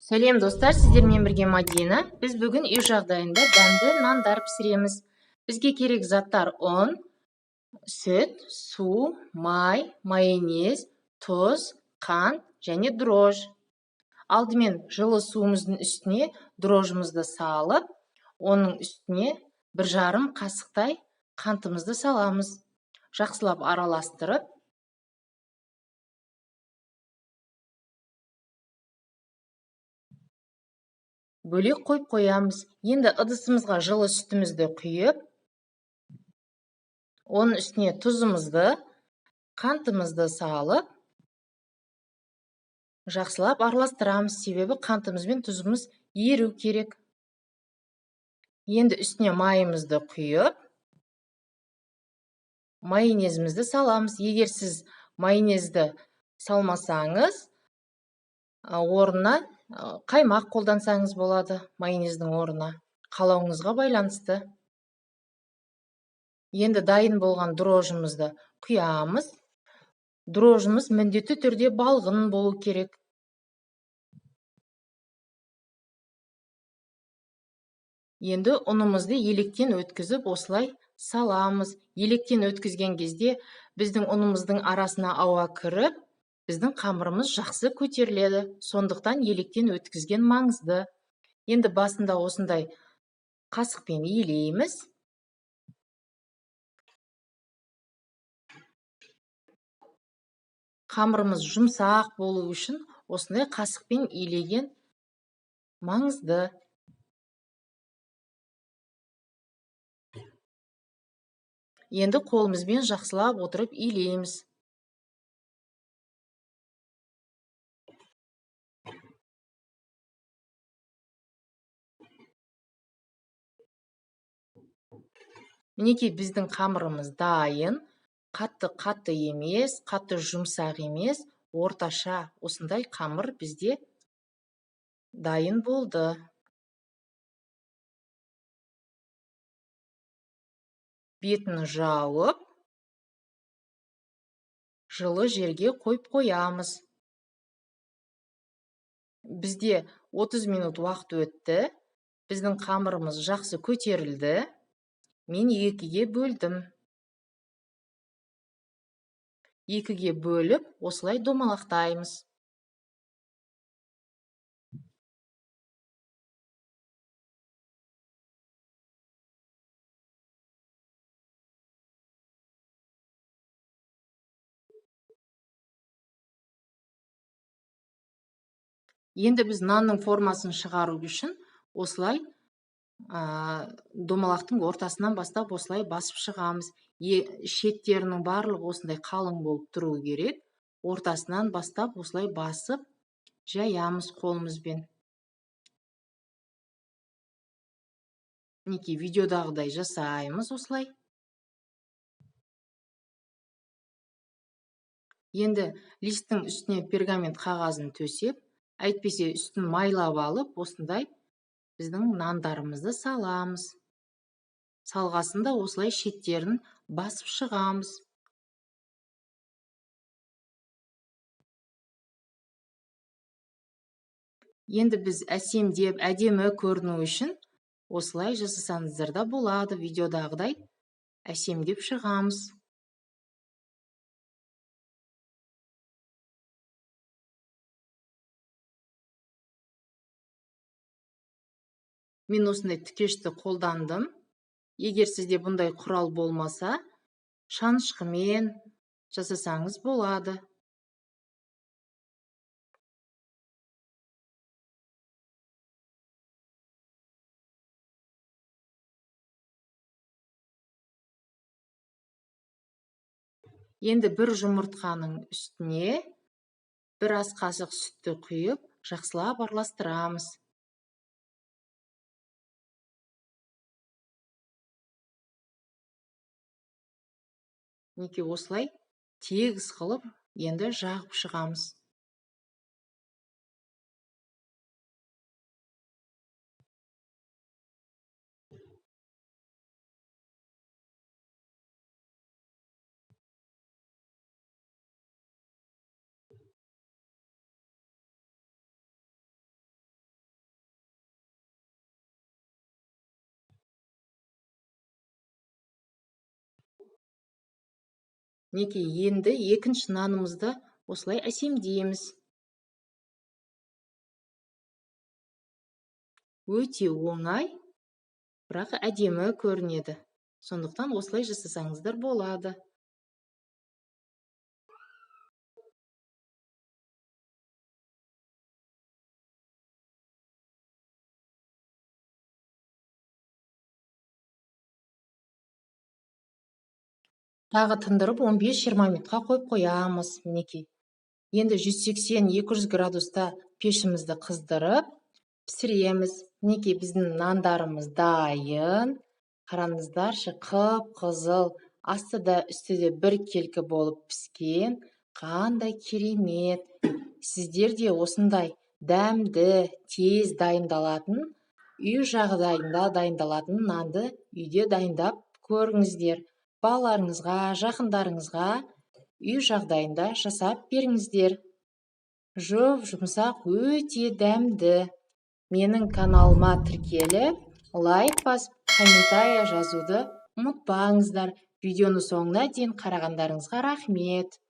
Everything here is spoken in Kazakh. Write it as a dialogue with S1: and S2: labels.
S1: Сәлем достар, сіздермен бірге Мадина. Біз бүгін үй жағдайында дәмді нандар пісіреміз. Бізге керек заттар: ұн, сүт, су, май, майонез, тұз, қант және дрож. Алдымен жылы суымыздың үстіне дрожымызды салып, оның үстіне 1,5 қасықтай қантымызды саламыз. Жақсылап араластырып, бөлек қойып қоямыз. Енді ыдысымызға жылы сүтімізді құйып, оның үстіне тұзымызды, қантымызды салып, жақсылап араластырамыз, себебі қантымыз бен тұзымыз еру керек. Енді үстіне майымызды құйып, майонезімізді саламыз. Егер сіз майонезді салмасаңыз, орнына қаймақ қолдансаңыз болады, майонездің орнына, қалауыңызға байланысты. Енді дайын болған дрожжымызды құямыз. Дрожжымыз міндетті түрде балғын болу керек. Енді ұнымызды електен өткізіп, осылай саламыз. Електен өткізген кезде біздің ұнымыздың арасына ауа кіріп, біздің қамырымыз жақсы көтеріледі. Сондықтан електен өткізген маңызды. Енді басында осындай қасықпен илейміз. Қамырымыз жұмсақ болу үшін осындай қасықпен илеген маңызды. Енді қолымызбен жақсылап отырып илейміз. Мінекей біздің қамырымыз дайын. Қатты емес, қатты жұмсақ емес, орташа осындай қамыр бізде дайын болды. Бетін жауып, жылы жерге қойып қоямыз. Бізде 30 минут уақыт өтті. Біздің қамырымыз жақсы көтерілді. Мен 2-ге бөлдім. 2-ге бөліп, осылай домалақтаймыз. Енді біз нанның формасын шығару үшін осылай домалақтың ортасынан бастап осылай басып шығамыз. Шеттерінің барлығы осындай қалың болып тұру керек. Ортасынан бастап осылай басып жаямыз қолымызбен. Мінекей видеодағыдай жасаймыз осылай. Енді листтің үстіне пергамент қағазын төсеп, әйтпесе үстін майлап алып, осындай біздің нандарымызды саламыз. Салғасында осылай шеттерін басып шығамыз. Енді біз әсемдеп, әдемі көріну үшін осылай жасасаңыздар да болады. Видеодағыдай әсемдеп шығамыз. Мен осындай тікешті қолдандым. Егер сізде бұндай құрал болмаса, шанышқымен жасасаңыз болады. Енді бір жұмыртқаның үстіне 1 ас қасық сүтті құйып, жақсылап араластырамыз. Неке осылай тегіс қылып, енді жағып шығамыз. Мінекей, енді екінші нанымызды осылай әсемдейміз. Өте оңай, бірақ әдемі көрінеді. Сондықтан осылай жасасаңыздар болады. Тағы тындырып 15-20 минутқа қойып қоямыз. Мінекей. Енді 180-200 градуста пешімізді қыздырып пісіреміз. Мінекей, біздің нандарымыз дайын. Қараңыздаршы, қып-қызыл, асты да үсті де бір келкі болып піскен. Қандай керемет. Сіздер де осындай дәмді, тез дайындалатын, үй жағдайында дайындалатын нанды үйде дайындап көріңіздер. Балаларыңызға, жақындарыңызға үй жағдайында жасап беріңіздер. Жұмсақ, өте дәмді. Менің каналыма тіркеліп, лайк басып, комментария жазуды ұмытпаңыздар. Видеоны соңына дейін қарағандарыңызға рахмет.